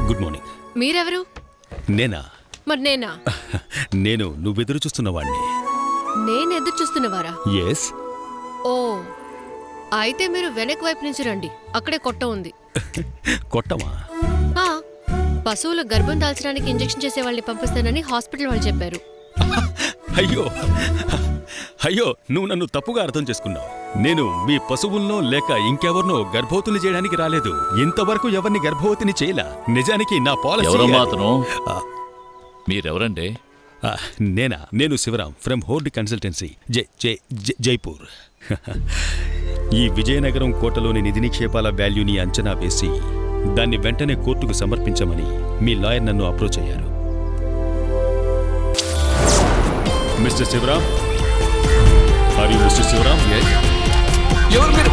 Good morning. మీరెవరు? నేనా? మరి నేనా? నేను నువ్వెదురు చూస్తున్నవాణ్ణి. నేను ఎదురు చూస్తున్నవారా? ఎస్. ఓ, అయితే మీరు వెనక్ వైపు నుంచి రండి, అక్కడే కొట్ట ఉంది. కొట్టమా? పశువులు గర్భం దాల్చడానికి ఇంజెక్షన్ చేసే వాళ్ళని పంపిస్తానని హాస్పిటల్ వాళ్ళు చెప్పారు. అయ్యో అయ్యో, నువ్వు నన్ను తప్పుగా అర్థం చేసుకున్నావు. నేను మీ పశువుల్లో లేక ఇంకెవరినో గర్భవతిని చేయడానికి రాలేదు. ఇంతవరకు ఎవరిని గర్భవతిని చేయలా. నిజానికి నా పాలసీ. మీరెవరండి? నేను Shivaram from Horde consultancy, Jaipur. ఈ విజయనగరం కోటలోని నిధి నిక్షేపాల వాల్యూని అంచనా వేసి దాన్ని వెంటనే కోర్టుకు సమర్పించమని మీ లాయర్ నన్ను అప్రోచ్ అయ్యారు. Mister Shivaram, are you mister Shivaram? ఎవరు మీరు?